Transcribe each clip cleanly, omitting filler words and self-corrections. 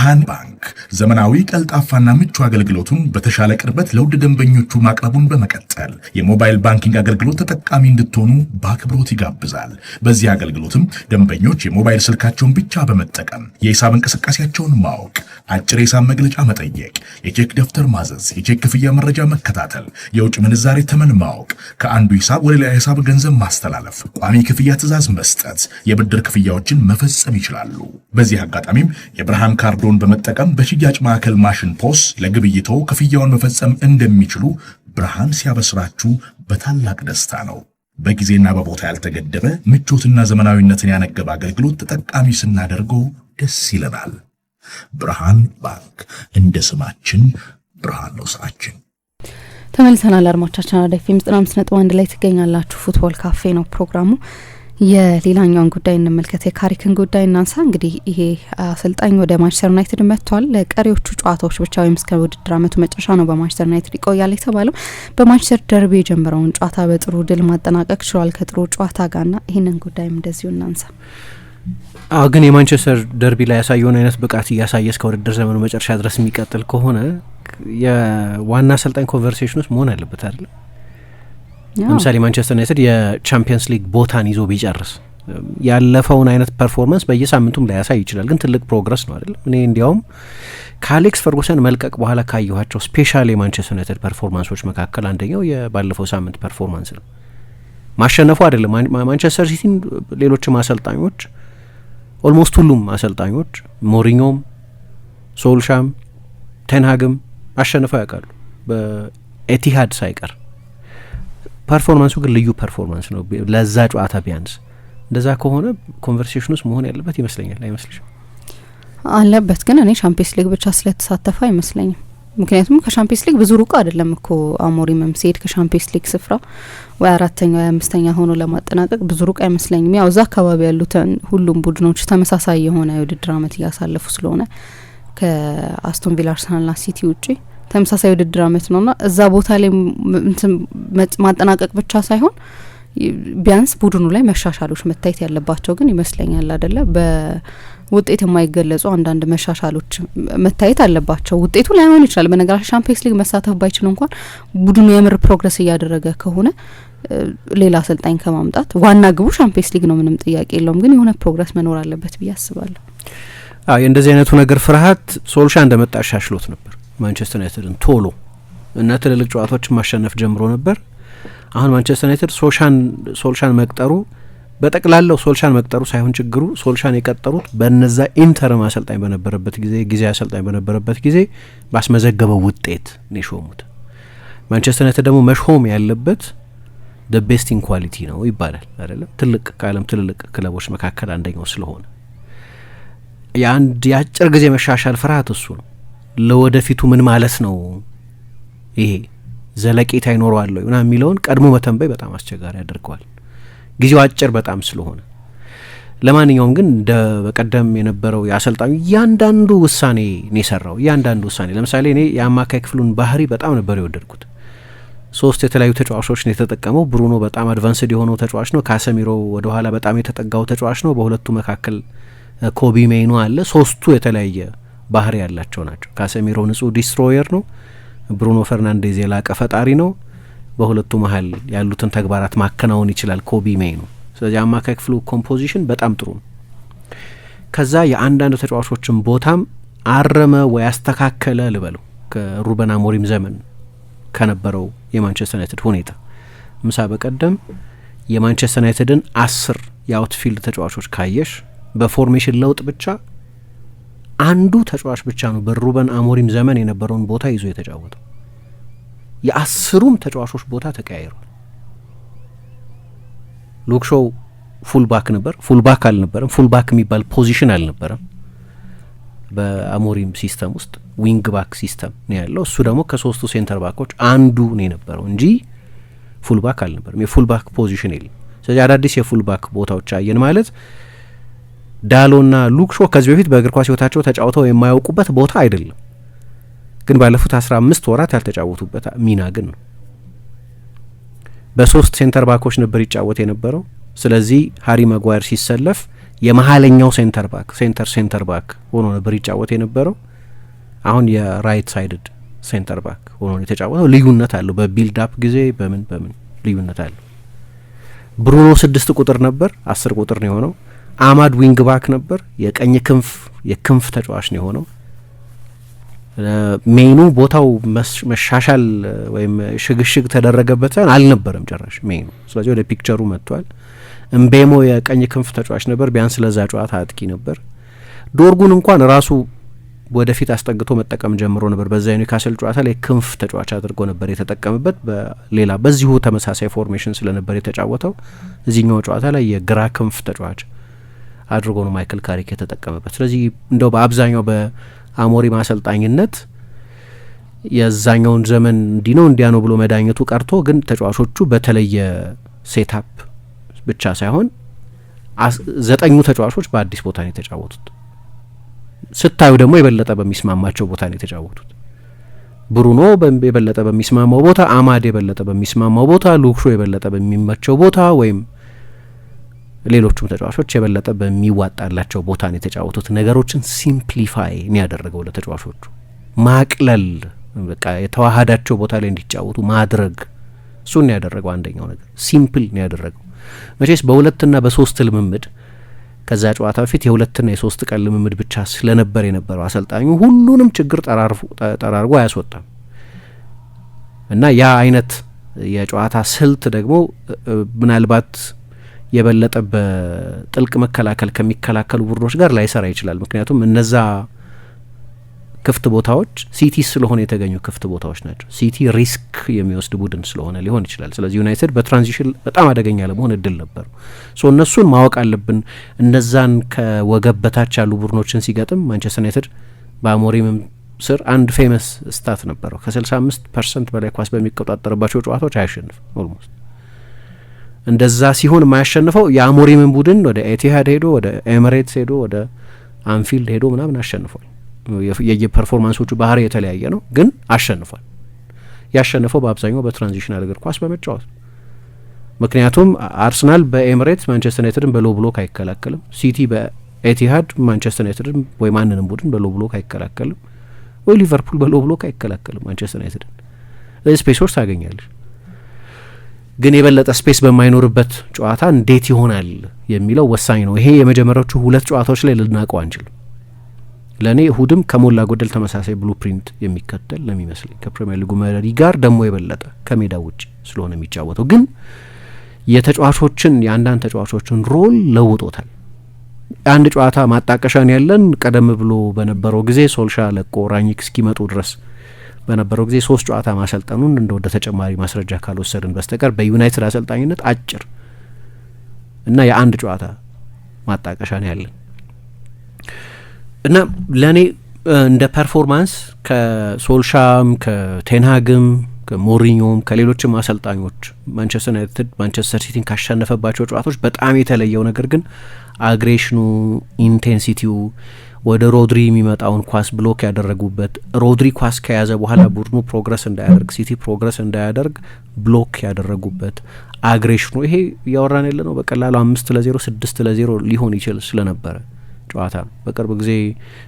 ብርሃን ባንክ ዘመናዊ ቀልጣፋና ምቹ አገልግሎቱን በተሻለ ቅርበት ለውድ ደንበኞቹ ማቅረቡን በመቀጠል የሞባይል ባንኪንግ አገልግሎት ተጠቃሚ እንድትሆኑ በአክብሮት ይጋብዛል። በዚህ አገልግሎትም ደንበኞች የሞባይል ስልካቸውን ብቻ በመጠቀም የሂሳብ እንቅስቃሴያቸውን ማወቅ፣ አጭር የሂሳብ መግለጫ መጠየቅ፣ የቼክ ደብተር ማዘዝ፣ የቼክ ክፍያ መረጃ መከታተል፣ የውጭ ምንዛሬ ተመን ማወቅ፣ ከአንዱ ሂሳብ ወደ ሌላ ሂሳብ ገንዘብ ማስተላለፍ፣ ቋሚ ክፍያ ትዕዛዝ መስጠት፣ የብድር ክፍያዎችን መፈጸም ይችላሉ። በዚህ አጋጣሚም የብርሃን ካርዶን በመጠቀም በሽያጭ ማዕከል ማሽን ፖስ ለግብይቶ ክፍያውን መፈጸም እንደሚችሉ ብርሃን ሲያበስራችሁ በታላቅ ደስታ ነው። በጊዜና በቦታ ያልተገደበ ምቾትና ዘመናዊነትን ያነገበ አገልግሎት ተጠቃሚ ስናደርገው ደስ ይለናል። ብርሃን ባንክ፣ እንደ ስማችን ብርሃን ነው ስራችን። ተመልሰናል አድማጮቻችን። አራዳ ኤፍ ኤም 95.1 ላይ ትገኛላችሁ። ፉትቦል ካፌ ነው ፕሮግራሙ። የሌላኛውን ጉዳይ እንመልከት። የካሪክን ጉዳይ እናንሳ። እንግዲህ ይሄ አሰልጣኝ ወደ ማንቸስተር ዩናይትድ መጥቷል። ለቀሪዎቹ ጨዋታዎች ብቻ ወይም እስከ ውድድር አመቱ መጨረሻ ነው በማንቸስተር ዩናይትድ ይቆያል የተባለው። በማንቸስተር ደርቢ የጀመረውን ጨዋታ በጥሩ ድል ማጠናቀቅ ችሏል ከጥሩ ጨዋታ ጋርና ይህንን ጉዳይም እንደዚሁ እናንሳ። ግን የማንቸስተር ደርቢ ላይ ያሳየውን አይነት ብቃት እያሳየ እስከ ውድድር ዘመኑ መጨረሻ ድረስ የሚቀጥል ከሆነ የዋና አሰልጣኝ ኮንቨርሴሽን ውስጥ መሆን አለበት አይደል? ለምሳሌ ማንቸስተር ዩናይትድ የቻምፒየንስ ሊግ ቦታን ይዞ ቢጨርስ ያለፈውን አይነት ፐርፎርማንስ በየሳምንቱም ላይ ያሳይ ይችላል፣ ግን ትልቅ ፕሮግረስ ነው አይደል? እኔ እንዲያውም ከአሌክስ ፈርጉሰን መልቀቅ በኋላ ካየኋቸው ስፔሻል የማንቸስተር ዩናይትድ ፐርፎርማንሶች መካከል አንደኛው የባለፈው ሳምንት ፐርፎርማንስ ነው። ማሸነፉ አይደለም። ማንቸስተር ሲቲን ሌሎችም አሰልጣኞች ኦልሞስት ሁሉም አሰልጣኞች ሞሪኞም፣ ሶልሻም፣ ቴንሃግም አሸንፈው ያውቃሉ በኤቲሃድ ሳይቀር። ፐርፎርማንሱ ግን ልዩ ፐርፎርማንስ ነው ለዛ ጨዋታ ቢያንስ። እንደዛ ከሆነ ኮንቨርሴሽን ውስጥ መሆን ያለበት ይመስለኛል። አይመስልሽም? አለበት፣ ግን እኔ ሻምፒየንስ ሊግ ብቻ ስለተሳተፈ አይመስለኝም። ምክንያቱም ከሻምፒየንስ ሊግ ብዙ ሩቅ አይደለም እኮ አሞሪምም ሲሄድ ከሻምፒየንስ ሊግ ስፍራ ወይ አራተኛ ወይ አምስተኛ ሆኖ ለማጠናቀቅ ብዙ ሩቅ አይመስለኝም። ያው እዛ አካባቢ ያሉትን ሁሉም ቡድኖች ተመሳሳይ የሆነ የውድድር አመት እያሳለፉ ስለሆነ ከአስቶን ቪላ፣ አርሰናልና ሲቲ ውጪ ተመሳሳይ ውድድር አመት ነውና እዛ ቦታ ላይ ማጠናቀቅ ብቻ ሳይሆን ቢያንስ ቡድኑ ላይ መሻሻሎች መታየት ያለባቸው ግን ይመስለኛል አይደለ? በውጤት የማይገለጹ አንዳንድ መሻሻሎች መታየት አለባቸው። ውጤቱ ላይሆን ይችላል። በነገራችን ሻምፒየንስ ሊግ መሳተፍ ባይችል እንኳን ቡድኑ የምር ፕሮግረስ እያደረገ ከሆነ ሌላ አሰልጣኝ ከማምጣት ዋና ግቡ ሻምፒየንስ ሊግ ነው፣ ምንም ጥያቄ የለውም። ግን የሆነ ፕሮግረስ መኖር አለበት ብዬ አስባለሁ። የእንደዚህ አይነቱ ነገር ፍርሃት ሶልሻ እንደመጣ አሻሽሎት ነበር ማንቸስተር ዩናይትድን ቶሎ እና ትልልቅ ጨዋታዎችን ማሸነፍ ጀምሮ ነበር። አሁን ማንቸስተር ዩናይትድ ሶልሻን መቅጠሩ በጠቅላላው ሶልሻን መቅጠሩ ሳይሆን ችግሩ ሶልሻን የቀጠሩት በነዛ ኢንተርም አሰልጣኝ በነበረበት ጊዜ ጊዜ አሰልጣኝ በነበረበት ጊዜ ባስመዘገበው ውጤት ነው የሾሙት። ማንቸስተር ዩናይትድ ደግሞ መሾም ያለበት the best in quality ነው ይባላል አይደለም? ትልቅ ከዓለም ትልልቅ ክለቦች መካከል አንደኛው ስለሆነ የአጭር ጊዜ መሻሻል ፍርሃት እሱ ነው። ለወደፊቱ ምን ማለት ነው ይሄ ዘለቄታ ይኖረዋል ወይ ምናምን የሚለውን ቀድሞ መተንበይ በጣም አስቸጋሪ ያደርገዋል፣ ጊዜው አጭር በጣም ስለሆነ። ለማንኛውም ግን እንደ በቀደም የነበረው የአሰልጣኙ እያንዳንዱ ውሳኔ ነው የሰራው። እያንዳንዱ ውሳኔ ለምሳሌ እኔ የአማካይ ክፍሉን ባህሪ በጣም ነበር የወደድኩት። 3 የተለያዩ ተጫዋቾች ነው የተጠቀመው። ብሩኖ በጣም አድቫንስድ የሆነው ተጫዋች ነው። ካሰሚሮ ወደ ኋላ በጣም የተጠጋው ተጫዋች ነው። በሁለቱ መካከል ኮቢ ሜይኖ አለ። 3ቱ የተለያየ ባህሪ ያላቸው ናቸው። ካሰሚሮ ንጹህ ዲስትሮየር ነው። ብሩኖ ፈርናንዴዝ የላቀ ፈጣሪ ነው። በሁለቱ መሀል ያሉትን ተግባራት ማከናወን ይችላል ኮቢ ሜይኖ። ስለዚህ አማካይ ክፍሉ ኮምፖዚሽን በጣም ጥሩ ነው። ከዛ የአንዳንድ ተጫዋቾችን ቦታም አረመ ወይ አስተካከለ ልበለው ከሩበን አሞሪም ዘመን ከነበረው የማንቸስተር ዩናይትድ ሁኔታ። ምሳ በቀደም የማንቸስተር ዩናይትድን 10 የአውትፊልድ ተጫዋቾች ካየሽ በፎርሜሽን ለውጥ ብቻ አንዱ ተጫዋች ብቻ ነው በሩበን አሞሪም ዘመን የነበረውን ቦታ ይዞ የተጫወተው። የ10ሩም ተጫዋቾች ቦታ ተቀያይሯል። ሉክ ሾው ፉልባክ ነበር፣ ፉልባክ አልነበረም። ፉልባክ የሚባል ፖዚሽን አልነበረም በአሞሪም ሲስተም ውስጥ፣ ዊንግ ባክ ሲስተም ነው ያለው። እሱ ደግሞ ከ3ቱ ሴንተር ባኮች አንዱ ነው የነበረው እንጂ ፉልባክ አልነበረም። የፉልባክ ፖዚሽን የለም። ስለዚህ አዳዲስ የፉልባክ ቦታዎች አየን ማለት ዳሎና ሉክ ሾው ከዚህ በፊት በእግር ኳስ ህይወታቸው ተጫውተው የማያውቁበት ቦታ አይደለም፣ ግን ባለፉት 15 ወራት ያልተጫወቱበት ሚና ግን ነው። በ3 ሴንተር ባኮች ነበር ይጫወት የነበረው። ስለዚህ ሃሪ ማጓየር ሲሰለፍ የመሀለኛው ሴንተር ባክ ሆኖ ነበር ይጫወት የነበረው። አሁን የራይት ሳይድድ ሴንተር ባክ ሆኖ የተጫወተው። ልዩነት አለው በቢልድ አፕ ጊዜ በምን ልዩነት አለው። ብሩኖ 6 ቁጥር ነበር፣ 10 ቁጥር ነው የሆነው። አማድ ዊንግ ባክ ነበር፣ የክንፍ ተጫዋች ነው የሆነው። ሜኑ ቦታው መሻሻል ወይም ሽግሽግ ተደረገበት ሳይሆን አልነበረም ጭራሽ ሜኑ። ስለዚህ ወደ ፒክቸሩ መጥቷል። እምቤሞ የቀኝ ክንፍ ተጫዋች ነበር፣ ቢያንስ ለዛ ጨዋታ አጥቂ ነበር። ዶርጉን እንኳን ራሱ ወደፊት አስጠግቶ መጠቀም ጀምሮ ነበር። በዛ ኒውካስል ጨዋታ ላይ ክንፍ ተጫዋች አድርጎ ነበር የተጠቀመበት። በሌላ በዚሁ ተመሳሳይ ፎርሜሽን ስለነበር የተጫወተው። እዚህኛው ጨዋታ ላይ የግራ ክንፍ ተጫዋች አድርጎ ነው ማይክል ካሪክ የተጠቀመበት። ስለዚህ እንደው በአብዛኛው በአሞሪም አሰልጣኝነት የዛኛውን ዘመን እንዲህ ነው እንዲያ ነው ብሎ መዳኘቱ ቀርቶ ግን ተጫዋቾቹ በተለየ ሴታፕ ብቻ ሳይሆን 9 ተጫዋቾች በአዲስ ቦታ ነው የተጫወቱት። ስታዩ ደግሞ የበለጠ በሚስማማቸው ቦታ ነው የተጫወቱት። ብሩኖ የበለጠ በሚስማማው ቦታ፣ አማድ የበለጠ በሚስማማው ቦታ፣ ሉክሾ የበለጠ በሚመቸው ቦታ ወይም ሌሎቹም ተጫዋቾች የበለጠ በሚዋጣላቸው ቦታ ነው የተጫወቱት። ነገሮችን ሲምፕሊፋይ ነው ያደረገው ለተጫዋቾቹ ማቅለል፣ በቃ የተዋሃዳቸው ቦታ ላይ እንዲጫወቱ ማድረግ። እሱን ነው ያደረገው። አንደኛው ነገር ሲምፕል ነው ያደረገው። መቼስ በሁለትና በሶስት ልምምድ ከዛ ጨዋታ በፊት የሁለትና የሶስት ቀን ልምምድ ብቻ ስለነበር የነበረው አሰልጣኙ ሁሉንም ችግር ጠራርጎ አያስወጣም እና ያ አይነት የጨዋታ ስልት ደግሞ ምናልባት የበለጠ በጥልቅ መከላከል ከሚከላከሉ ቡድኖች ጋር ላይሰራ ይችላል። ምክንያቱም እነዛ ክፍት ቦታዎች ሲቲ ስለሆነ የተገኙ ክፍት ቦታዎች ናቸው። ሲቲ ሪስክ የሚወስድ ቡድን ስለሆነ ሊሆን ይችላል። ስለዚህ ዩናይትድ በትራንዚሽን በጣም አደገኛ ለመሆን እድል ነበሩ። ሶ እነሱን ማወቅ አለብን። እነዛን ከወገብ በታች ያሉ ቡድኖችን ሲገጥም ማንቸስተር ዩናይትድ በአሞሪምም ስር አንድ ፌመስ ስታት ነበረው። ከ65% በላይ ኳስ በሚቆጣጠርባቸው ጨዋታዎች አያሸንፍም። ኦልሞስት እንደዛ ሲሆን የማያሸንፈው የአሞሪምን ቡድን ወደ ኤቲሃድ ሄዶ ወደ ኤሚሬትስ ሄዶ ወደ አንፊልድ ሄዶ ምናምን አሸንፏል። የፐርፎርማንሶቹ ባህሪ የተለያየ ነው፣ ግን አሸንፏል። ያሸነፈው በአብዛኛው በትራንዚሽናል እግር ኳስ በመጫወት። ምክንያቱም አርሰናል በኤሚሬትስ ማንቸስተር ዩናይትድን በሎ ብሎክ አይከላከልም። ሲቲ በኤቲሃድ ማንቸስተር ዩናይትድን ወይ ማንንም ቡድን በሎ ብሎክ አይከላከልም። ወይ ሊቨርፑል በሎ ብሎክ አይከላከልም ማንቸስተር ዩናይትድን። ለዚህ ስፔሶች ታገኛለች። ግን የበለጠ ስፔስ በማይኖርበት ጨዋታ እንዴት ይሆናል የሚለው ወሳኝ ነው። ይሄ የመጀመሪያዎቹ 2 ጨዋታዎች ላይ ልናውቀው አንችልም። ለእኔ እሁድም ከሞላ ጎደል ተመሳሳይ ብሉፕሪንት የሚከተል ለሚመስለኝ ከፕሪሚየር ሊጉ መሪ ጋር ደግሞ የበለጠ ከሜዳ ውጭ ስለሆነ የሚጫወተው ግን የተጫዋቾችን የአንዳንድ ተጫዋቾችን ሮል ለውጦታል። አንድ ጨዋታ ማጣቀሻን ያለን ቀደም ብሎ በነበረው ጊዜ ሶልሻ ለቆ ራኒክ እስኪመጡ ድረስ በነበረው ጊዜ 3 ጨዋታ ማሰልጠኑን እንደ ወደ ተጨማሪ ማስረጃ ካልወሰድን በስተቀር በዩናይትድ አሰልጣኝነት አጭር እና የአንድ ጨዋታ ማጣቀሻን ያለን እና ለእኔ እንደ ፐርፎርማንስ ከሶልሻም ከቴንሃግም ከሞሪኞም ከሌሎችም አሰልጣኞች ማንቸስተር ዩናይትድ ማንቸስተር ሲቲን ካሸነፈባቸው ጨዋታዎች በጣም የተለየው ነገር ግን አግሬሽኑ፣ ኢንቴንሲቲው፣ ወደ ሮድሪ የሚመጣውን ኳስ ብሎክ ያደረጉበት፣ ሮድሪ ኳስ ከያዘ በኋላ ቡድኑ ፕሮግረስ እንዳያደርግ ሲቲ ፕሮግረስ እንዳያደርግ ብሎክ ያደረጉበት አግሬሽኑ። ይሄ እያወራን ያለ ነው በቀላሉ 5-0 6-0 ሊሆን ይችል ስለነበረ ጨዋታ ነው። በቅርብ ጊዜ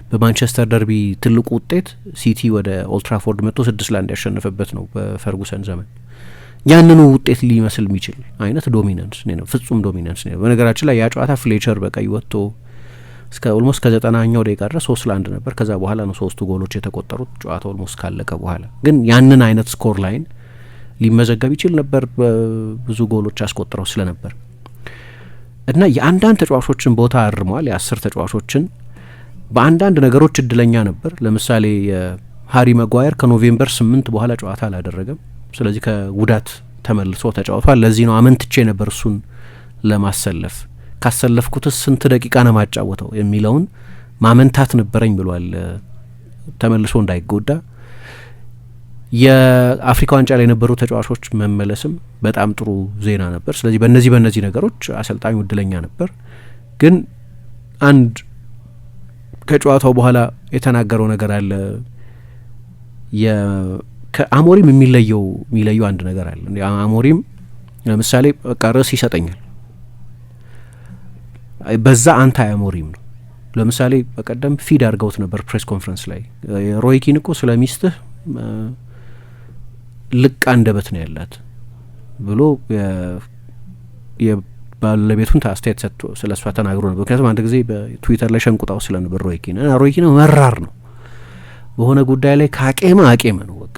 በማንቸስተር ደርቢ ትልቁ ውጤት ሲቲ ወደ ኦልትራፎርድ መጥቶ 6-1 ያሸነፈበት ነው በፈርጉሰን ዘመን። ያንኑ ውጤት ሊመስል የሚችል አይነት ዶሚናንስ ነው፣ ፍጹም ዶሚናንስ ነው። በነገራችን ላይ ያ ጨዋታ ፍሌቸር በቀይ ወጥቶ እስከ ኦልሞስት ከ90ኛው ደቂቃ ድረስ 3-1 ነበር። ከዛ በኋላ ነው 3 ጎሎች የተቆጠሩት ጨዋታ ኦልሞስት ካለቀ በኋላ። ግን ያንን አይነት ስኮር ላይን ሊመዘገብ ይችል ነበር ብዙ ጎሎች አስቆጥረው ስለነበር እና የአንዳንድ ተጫዋቾችን ቦታ አርመዋል። የ10 ተጫዋቾችን በአንዳንድ ነገሮች እድለኛ ነበር። ለምሳሌ የሃሪ መጓየር ከኖቬምበር 8 በኋላ ጨዋታ አላደረገም። ስለዚህ ከጉዳት ተመልሶ ተጫውቷል። ለዚህ ነው አመንትቼ ነበር እሱን ለማሰለፍ። ካሰለፍኩትስ ስንት ደቂቃ ነው ማጫወተው የሚለውን ማመንታት ነበረኝ ብሏል። ተመልሶ እንዳይጎዳ የአፍሪካ ዋንጫ ላይ የነበሩ ተጫዋቾች መመለስም በጣም ጥሩ ዜና ነበር። ስለዚህ በእነዚህ ነገሮች አሰልጣኙ እድለኛ ነበር። ግን አንድ ከጨዋታው በኋላ የተናገረው ነገር አለ። ከአሞሪም የሚለየው አንድ ነገር አለ። አሞሪም ለምሳሌ በቃ ርዕስ ይሰጠኛል። በዛ አንታይ አሞሪም ነው። ለምሳሌ በቀደም ፊድ አድርገውት ነበር ፕሬስ ኮንፈረንስ ላይ ሮይ ኪን እኮ ስለ ሚስትህ ልቅ አንደበት ነው ያላት ብሎ የባለቤቱን አስተያየት ሰጥቶ ስለ እሷ ተናግሮ ነበር። ምክንያቱም አንድ ጊዜ በትዊተር ላይ ሸንቁጣው ስለነበር ሮይ ኪን እና ሮይ ኪን መራር ነው በሆነ ጉዳይ ላይ አቄመ ነው በቃ።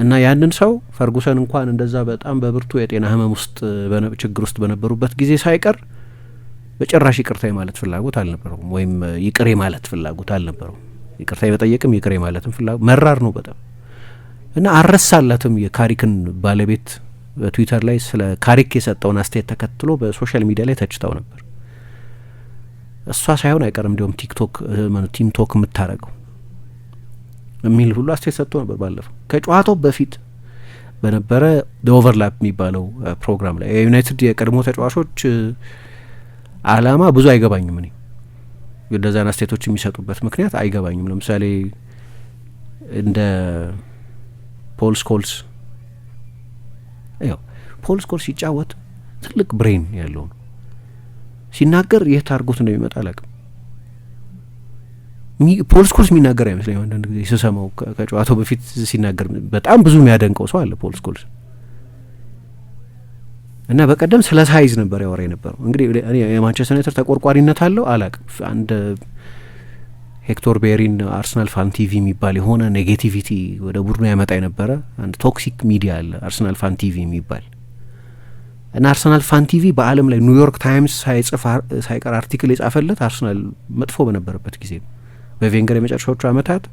እና ያንን ሰው ፈርጉሰን እንኳን እንደዛ በጣም በብርቱ የጤና ህመም ውስጥ ችግር ውስጥ በነበሩበት ጊዜ ሳይቀር በጭራሽ ይቅርታ ማለት ፍላጎት አልነበረውም፣ ወይም ይቅሬ ማለት ፍላጎት አልነበረውም። ይቅርታ የመጠየቅም ይቅሬ ማለትም ፍላጎት መራር ነው በጣም። እና አረሳላትም የካሪክን ባለቤት በትዊተር ላይ ስለ ካሪክ የሰጠውን አስተያየት ተከትሎ በሶሻል ሚዲያ ላይ ተችተው ነበር። እሷ ሳይሆን አይቀርም እንዲሁም ቲም ቶክ የምታረገው የሚል ሁሉ አስተያየት ሰጥቶ ነበር። ባለፈው ከጨዋታው በፊት በነበረ ኦቨርላፕ የሚባለው ፕሮግራም ላይ የዩናይትድ የቀድሞ ተጫዋቾች አላማ ብዙ አይገባኝም። እኔ እንደዛን አስተያየቶች የሚሰጡበት ምክንያት አይገባኝም። ለምሳሌ እንደ ፖል ስኮልስ ሲጫወት ትልቅ ብሬን ያለው ነው። ሲናገር የት አድርጎት እንደሚመጣ አላውቅም። ፖል ስኮልስ የሚናገር አይመስለኝም። አንዳንድ ጊዜ ስሰማው ከጨዋታው በፊት ሲናገር በጣም ብዙ የሚያደንቀው ሰው አለ ፖል ስኮልስ። እና በቀደም ስለ ሳይዝ ነበር ያወራ የነበረው። እንግዲህ እኔ የማንቸስተር ዩናይትድ ተቆርቋሪነት አለው አላውቅም። አንድ ሄክቶር ቤሪን አርሰናል ፋን ቲቪ የሚባል የሆነ ኔጌቲቪቲ ወደ ቡድኑ ያመጣ የነበረ አንድ ቶክሲክ ሚዲያ አለ አርሰናል ፋን ቲቪ የሚባል እና አርሰናል ፋን ቲቪ በዓለም ላይ ኒውዮርክ ታይምስ ሳይቀር አርቲክል የጻፈለት አርሰናል መጥፎ በነበረበት ጊዜ ነው። በቬንገር የመጨረሻዎቹ አመታት፣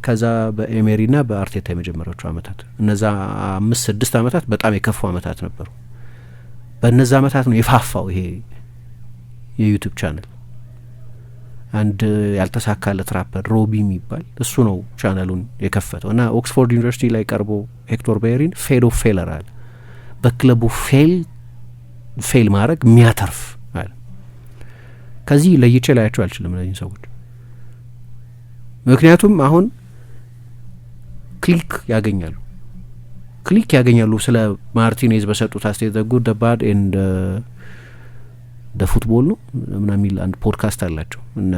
ከዛ በኤሜሪና በአርቴታ የመጀመሪያዎቹ አመታት፣ እነዛ 5-6 አመታት በጣም የከፉ አመታት ነበሩ። በእነዛ አመታት ነው የፋፋው ይሄ የዩቲዩብ ቻናል። አንድ ያልተሳካለት ራፐር ሮቢ የሚባል እሱ ነው ቻናሉን የከፈተው እና ኦክስፎርድ ዩኒቨርሲቲ ላይ ቀርቦ ሄክቶር ቤሪን ፌል ኦፍ ፌለር አለ። በክለቡ ፌል ማድረግ የሚያተርፍ አለ። ከዚህ ለይቼ ላያቸው አልችልም እነዚህ ሰዎች። ምክንያቱም አሁን ክሊክ ያገኛሉ ስለ ማርቲኔዝ በሰጡት አስተያየት ዘ ጉድ ዘ ባድ ኤንድ ደ ፉትቦል ነው ምናምን የሚል አንድ ፖድካስት አላቸው እነ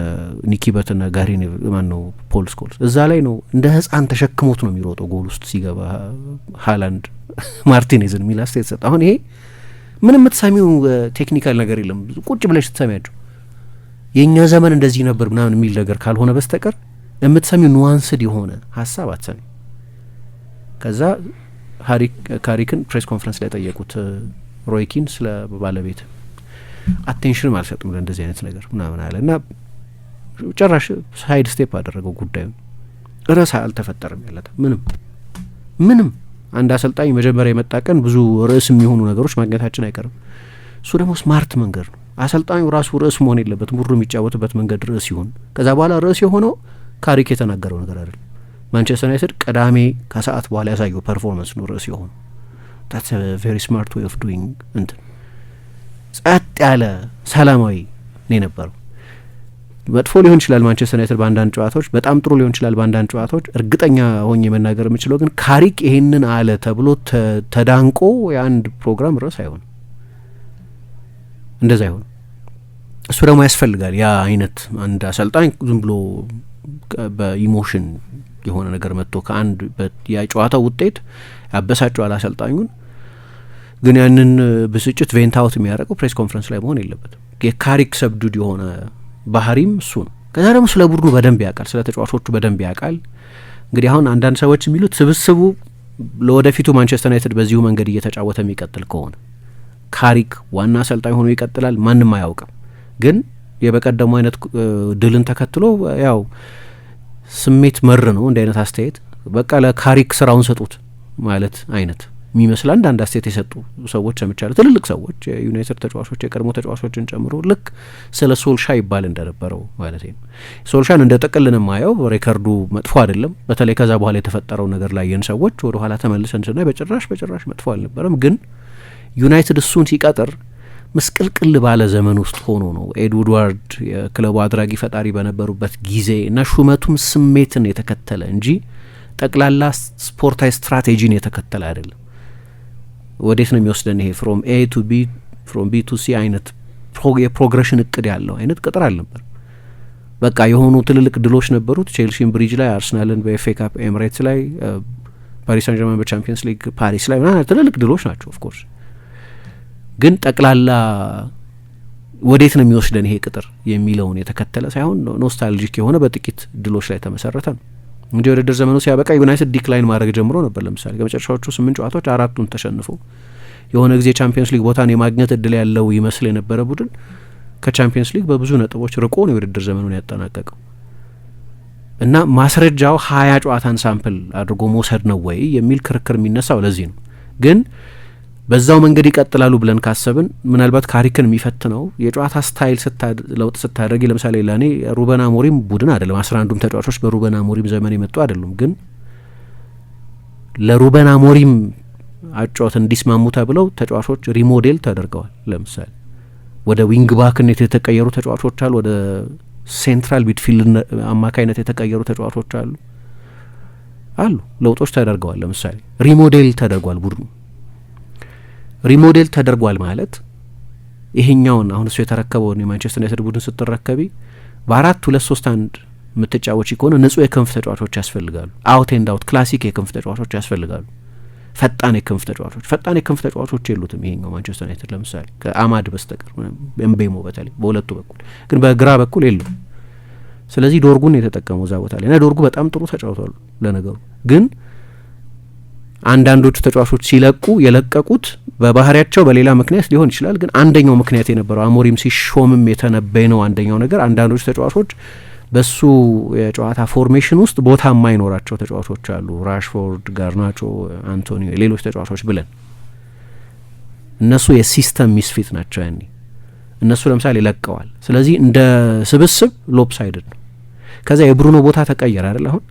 ኒኪ በትና ጋሪ ማን ነው ፖል ስኮልስ። እዛ ላይ ነው እንደ ህፃን ተሸክሞት ነው የሚሮጠው ጎል ውስጥ ሲገባ ሃላንድ ማርቲኔዝን የሚል አስተያየት ሰጥ። አሁን ይሄ ምንም የምትሰሚው ቴክኒካል ነገር የለም። ቁጭ ብለሽ ትሰሚያቸው የእኛ ዘመን እንደዚህ ነበር ምናምን የሚል ነገር ካልሆነ በስተቀር የምትሰሚው ኑዋንስድ የሆነ ሀሳብ አትሰሚ። ከዛ ካሪክን ፕሬስ ኮንፈረንስ ላይ ጠየቁት ሮይ ኪን ስለ ባለቤት አቴንሽንም አልሰጥም ለእንደዚህ አይነት ነገር ምናምን አለ እና ጭራሽ ሳይድ ስቴፕ አደረገው ጉዳዩን። ርዕስ አልተፈጠረም ያለታ ምንም አንድ አሰልጣኝ መጀመሪያ የመጣ ቀን ብዙ ርዕስ የሚሆኑ ነገሮች ማግኘታችን አይቀርም። እሱ ደግሞ ስማርት መንገድ ነው። አሰልጣኙ ራሱ ርዕስ መሆን የለበትም። ቡድኑ የሚጫወትበት መንገድ ርዕስ ይሁን። ከዛ በኋላ ርዕስ የሆነው ካሪክ የተናገረው ነገር አይደለም። ማንቸስተር ዩናይትድ ቅዳሜ ከሰዓት በኋላ ያሳየው ፐርፎርማንስ ነው ርዕስ የሆኑ። ታትስ ቬሪ ስማርት ዌይ ኦፍ ዱይንግ እንትን ጸጥ ያለ ሰላማዊ ነው የነበረው። መጥፎ ሊሆን ይችላል ማንቸስተር ዩናይትድ በአንዳንድ ጨዋታዎች፣ በጣም ጥሩ ሊሆን ይችላል በአንዳንድ ጨዋታዎች። እርግጠኛ ሆኜ መናገር የምችለው ግን ካሪክ ይሄንን አለ ተብሎ ተዳንቆ የአንድ ፕሮግራም ርዕስ አይሆንም። እንደዛ አይሆንም። እሱ ደግሞ ያስፈልጋል ያ አይነት አንድ አሰልጣኝ ዝም ብሎ በኢሞሽን የሆነ ነገር መጥቶ ከአንድ የጨዋታው ውጤት ያበሳጨዋል አሰልጣኙን፣ ግን ያንን ብስጭት ቬንት አውት የሚያደርገው ፕሬስ ኮንፈረንስ ላይ መሆን የለበትም። የካሪክ ሰብዱድ የሆነ ባህሪም እሱ ነው። ከዛ ደግሞ ስለ ቡድኑ በደንብ ያውቃል፣ ስለ ተጫዋቾቹ በደንብ ያውቃል። እንግዲህ አሁን አንዳንድ ሰዎች የሚሉት ስብስቡ ለወደፊቱ ማንቸስተር ዩናይትድ በዚሁ መንገድ እየተጫወተ የሚቀጥል ከሆነ ካሪክ ዋና አሰልጣኝ ሆኖ ይቀጥላል፣ ማንም አያውቅም። ግን የበቀደሙ አይነት ድልን ተከትሎ ያው ስሜት መር ነው እንደ አይነት አስተያየት በቃ ለካሪክ ስራውን ሰጡት ማለት አይነት የሚመስል አንዳንድ አስተያየት የሰጡ ሰዎች ሰምቻለሁ። ትልልቅ ሰዎች የዩናይትድ ተጫዋቾች የቀድሞ ተጫዋቾችን ጨምሮ ልክ ስለ ሶልሻ ይባል እንደነበረው ማለት ነው። ሶልሻን እንደ ጥቅል ነው የማየው። ሬከርዱ መጥፎ አይደለም። በተለይ ከዛ በኋላ የተፈጠረው ነገር ላይ የን ሰዎች ወደ ኋላ ተመልሰን ስናይ በጭራሽ መጥፎ አልነበረም። ግን ዩናይትድ እሱን ሲቀጥር ምስቅልቅል ባለ ዘመን ውስጥ ሆኖ ነው። ኤድ ውድዋርድ የክለቡ አድራጊ ፈጣሪ በነበሩበት ጊዜ እና ሹመቱም ስሜትን የተከተለ እንጂ ጠቅላላ ስፖርታዊ ስትራቴጂን የተከተለ አይደለም። ወዴት ነው የሚወስደን ይሄ ፍሮም ኤ ቱ ቢ ፍሮም ቢ ቱ ሲ አይነት የፕሮግሬሽን እቅድ ያለው አይነት ቅጥር አልነበር። በቃ የሆኑ ትልልቅ ድሎች ነበሩት። ቼልሲን ብሪጅ ላይ፣ አርሰናልን በኤፍኤ ካፕ ኤምሬትስ ላይ፣ ፓሪስ ሳን ጀርመን በቻምፒየንስ ሊግ ፓሪስ ላይ ምናምን ትልልቅ ድሎች ናቸው። ኦፍኮርስ ግን ጠቅላላ ወዴት ነው የሚወስደን ይሄ ቅጥር የሚለውን የተከተለ ሳይሆን ኖስታልጂክ የሆነ በጥቂት ድሎች ላይ ተመሰረተ ነው እንጂ የውድድር ዘመኑ ሲያበቃ ዩናይትድ ዲክላይን ማድረግ ጀምሮ ነበር። ለምሳሌ ከመጨረሻዎቹ 8 ጨዋታዎች 4ቱን ተሸንፎ የሆነ ጊዜ ቻምፒየንስ ሊግ ቦታን የማግኘት እድል ያለው ይመስል የነበረ ቡድን ከቻምፒየንስ ሊግ በብዙ ነጥቦች ርቆ ነው የውድድር ዘመኑን ያጠናቀቀው። እና ማስረጃው 20 ጨዋታን ሳምፕል አድርጎ መውሰድ ነው ወይ የሚል ክርክር የሚነሳው ለዚህ ነው። ግን በዛው መንገድ ይቀጥላሉ ብለን ካሰብን ምናልባት ካሪክን የሚፈትነው የጨዋታ ስታይል ለውጥ ስታደርጊ፣ ለምሳሌ ለእኔ ሩበን አሞሪም ቡድን አይደለም፣ 11ዱም ተጫዋቾች በሩበን አሞሪም ዘመን የመጡ አይደሉም። ግን ለሩበን አሞሪም አጫወት እንዲስማሙ ተብለው ተጫዋቾች ሪሞዴል ተደርገዋል። ለምሳሌ ወደ ዊንግ ባክነት የተቀየሩ ተጫዋቾች አሉ። ወደ ሴንትራል ሚድፊልድ አማካይነት የተቀየሩ ተጫዋቾች አሉ። ለውጦች ተደርገዋል። ለምሳሌ ሪሞዴል ተደርጓል። ቡድኑ ሪሞዴል ተደርጓል ማለት ይሄኛውን አሁን እሱ የተረከበውን የማንቸስተር ዩናይትድ ቡድን ስትረከቢ በ4-2-3-1 የምትጫወቺ ከሆነ ንጹህ የክንፍ ተጫዋቾች ያስፈልጋሉ። አውት ኤንድ አውት ክላሲክ የክንፍ ተጫዋቾች ያስፈልጋሉ። ፈጣን የክንፍ ተጫዋቾች የሉትም ይሄኛው ማንቸስተር ዩናይትድ ለምሳሌ ከአማድ በስተቀር ኤምቤሞ በተለይ በሁለቱ በኩል ግን በግራ በኩል የለም። ስለዚህ ዶርጉን የተጠቀመው እዛ ቦታ ላይ እና ዶርጉ በጣም ጥሩ ተጫውቷል። ለነገሩ ግን አንዳንዶቹ ተጫዋቾች ሲለቁ የለቀቁት በባህሪያቸው በሌላ ምክንያት ሊሆን ይችላል። ግን አንደኛው ምክንያት የነበረው አሞሪም ሲሾምም የተነበየ ነው። አንደኛው ነገር አንዳንዶቹ ተጫዋቾች በሱ የጨዋታ ፎርሜሽን ውስጥ ቦታ የማይኖራቸው ተጫዋቾች አሉ። ራሽፎርድ፣ ጋርናቾ፣ አንቶኒዮ፣ ሌሎች ተጫዋቾች ብለን እነሱ የሲስተም ሚስፊት ናቸው። ያኔ እነሱ ለምሳሌ ለቀዋል። ስለዚህ እንደ ስብስብ ሎፕሳይድድ ነው። ከዚያ የብሩኖ ቦታ ተቀየረ አይደል? አሁን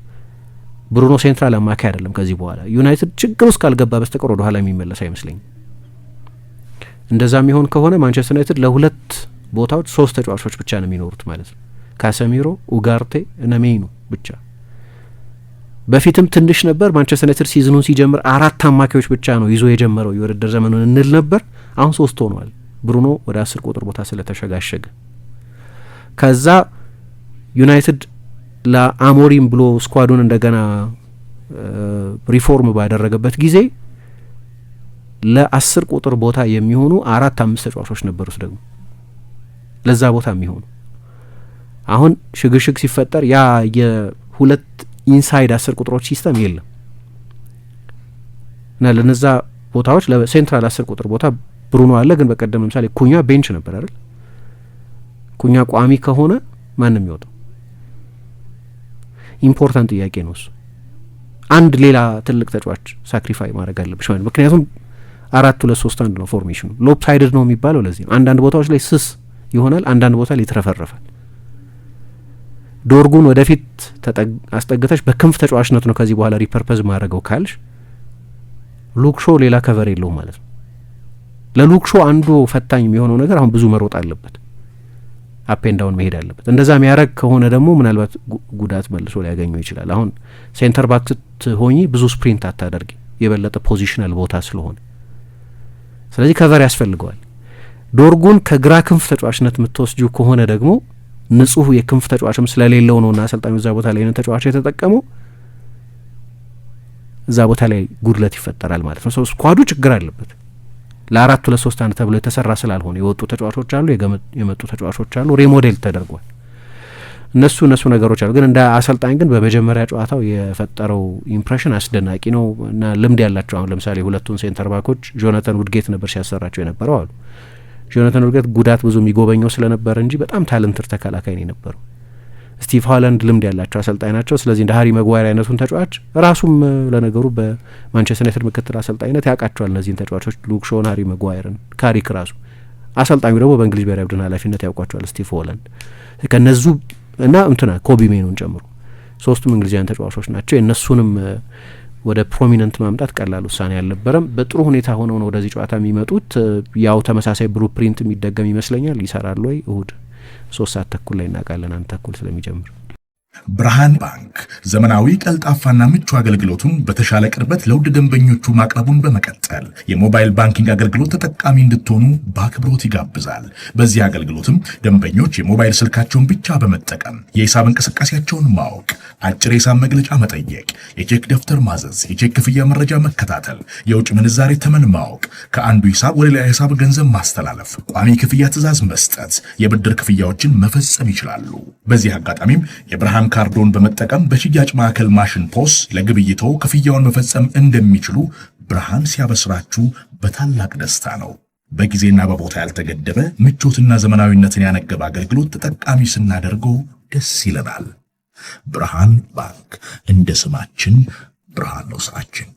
ብሩኖ ሴንትራል አማካይ አይደለም። ከዚህ በኋላ ዩናይትድ ችግር ውስጥ ካልገባ በስተቀር ወደ ኋላ የሚመለስ አይመስለኝም። እንደዛ የሚሆን ከሆነ ማንቸስተር ዩናይትድ ለሁለት ቦታዎች 3 ተጫዋቾች ብቻ ነው የሚኖሩት ማለት ነው። ካሰሚሮ፣ ኡጋርቴ እና ሜይኑ ብቻ። በፊትም ትንሽ ነበር። ማንቸስተር ዩናይትድ ሲዝኑን ሲጀምር 4 አማካዮች ብቻ ነው ይዞ የጀመረው የውድድር ዘመኑን እንል ነበር። አሁን 3 ሆኗል። ብሩኖ ወደ 10 ቁጥር ቦታ ስለተሸጋሸገ ከዛ ዩናይትድ ለአሞሪም ብሎ ስኳዱን እንደገና ሪፎርም ባደረገበት ጊዜ ለ10 ቁጥር ቦታ የሚሆኑ 4-5 ተጫዋቾች ነበሩት ደግሞ ለዛ ቦታ የሚሆኑ። አሁን ሽግሽግ ሲፈጠር ያ የሁለት ኢንሳይድ 10 ቁጥሮች ሲስተም የለም እና ለነዛ ቦታዎች ለሴንትራል 10 ቁጥር ቦታ ብሩኖ አለ። ግን በቀደም ለምሳሌ ኩኛ ቤንች ነበር አይደል? ኩኛ ቋሚ ከሆነ ማንም ይወጣው ኢምፖርታንት ጥያቄ ነው እሱ። አንድ ሌላ ትልቅ ተጫዋች ሳክሪፋይ ማድረግ አለብሽ ማለት ምክንያቱም 4-2-3-1 ነው ፎርሜሽኑ። ሎፕሳይድድ ነው የሚባለው ለዚህ ነው። አንዳንድ ቦታዎች ላይ ስስ ይሆናል፣ አንዳንድ ቦታ ላይ ይትረፈረፋል። ዶርጉን ወደፊት አስጠግተሽ በክንፍ ተጫዋችነት ነው ከዚህ በኋላ ሪፐርፐዝ ማድረገው ካልሽ ሉክሾ ሌላ ከቨር የለውም ማለት ነው። ለሉክሾ አንዱ ፈታኝ የሚሆነው ነገር አሁን ብዙ መሮጥ አለበት፣ አፕ ኤንድ ዳውን መሄድ አለበት። እንደዛ የሚያደርግ ከሆነ ደግሞ ምናልባት ጉዳት መልሶ ሊያገኘው ይችላል። አሁን ሴንተር ባክ ስትሆኚ ብዙ ስፕሪንት አታደርጊ፣ የበለጠ ፖዚሽናል ቦታ ስለሆነ ስለዚህ ከቨር ያስፈልገዋል። ዶርጉን ከግራ ክንፍ ተጫዋችነት የምትወስጂው ከሆነ ደግሞ ንጹህ የክንፍ ተጫዋችም ስለሌለው ነውና አሰልጣኙ እዛ ቦታ ላይ ተጫዋች የተጠቀመው እዛ ቦታ ላይ ጉድለት ይፈጠራል ማለት ነው። ስኳዱ ችግር አለበት። ለ4-2-3-1 ተብሎ የተሰራ ስላልሆነ የወጡ ተጫዋቾች አሉ፣ የመጡ ተጫዋቾች አሉ፣ ሪሞዴል ተደርጓል። እነሱ ነገሮች አሉ። ግን እንደ አሰልጣኝ ግን በመጀመሪያ ጨዋታው የፈጠረው ኢምፕሬሽን አስደናቂ ነው እና ልምድ ያላቸው አሁን ለምሳሌ ሁለቱን ሴንተር ባኮች ጆናታን ውድጌት ነበር ሲያሰራቸው የነበረው አሉ። ጆናታን ውድጌት ጉዳት ብዙ የሚጎበኘው ስለነበር እንጂ በጣም ታለንትር ተከላካይ ነው የነበረው። ስቲቭ ሃላንድ ልምድ ያላቸው አሰልጣኝ ናቸው። ስለዚህ እንደ ሃሪ መጓየር አይነቱን ተጫዋች ራሱም ለነገሩ በማንቸስተር ዩናይትድ ምክትል አሰልጣኝነት ያውቃቸዋል እነዚህን ተጫዋቾች ሉክ ሾውን፣ ሃሪ መጓየርን፣ ካሪክ ራሱ አሰልጣኙ ደግሞ በእንግሊዝ ብሔራዊ ቡድን ኃላፊነት ያውቋቸዋል ስቲቭ ሆላንድ ከነዙ እና እንትና ኮቢ ሜኑን ጨምሮ 3ቱም እንግሊዛውያን ተጫዋቾች ናቸው። የእነሱንም ወደ ፕሮሚነንት ማምጣት ቀላል ውሳኔ አልነበረም። በጥሩ ሁኔታ ሆነው ነው ወደዚህ ጨዋታ የሚመጡት። ያው ተመሳሳይ ብሉ ፕሪንት የሚደገም ይመስለኛል። ይሰራል ወይ? እሁድ 3 ሰዓት ተኩል ላይ እናውቃለን። 1 ተኩል ስለሚጀምር ብርሃን ባንክ ዘመናዊ ቀልጣፋና ምቹ አገልግሎቱን በተሻለ ቅርበት ለውድ ደንበኞቹ ማቅረቡን በመቀጠል የሞባይል ባንኪንግ አገልግሎት ተጠቃሚ እንድትሆኑ በአክብሮት ይጋብዛል። በዚህ አገልግሎትም ደንበኞች የሞባይል ስልካቸውን ብቻ በመጠቀም የሂሳብ እንቅስቃሴያቸውን ማወቅ፣ አጭር የሂሳብ መግለጫ መጠየቅ፣ የቼክ ደብተር ማዘዝ፣ የቼክ ክፍያ መረጃ መከታተል፣ የውጭ ምንዛሬ ተመን ማወቅ፣ ከአንዱ ሂሳብ ወደ ሌላ ሂሳብ ገንዘብ ማስተላለፍ፣ ቋሚ ክፍያ ትዕዛዝ መስጠት፣ የብድር ክፍያዎችን መፈጸም ይችላሉ። በዚህ አጋጣሚም የብርሃን ካርዶን በመጠቀም በሽያጭ ማዕከል ማሽን ፖስ ለግብይቶ ክፍያውን መፈጸም እንደሚችሉ ብርሃን ሲያበስራችሁ በታላቅ ደስታ ነው። በጊዜና በቦታ ያልተገደበ ምቾትና ዘመናዊነትን ያነገበ አገልግሎት ተጠቃሚ ስናደርገው ደስ ይለናል። ብርሃን ባንክ እንደ ስማችን ብርሃን ነው ስራችን።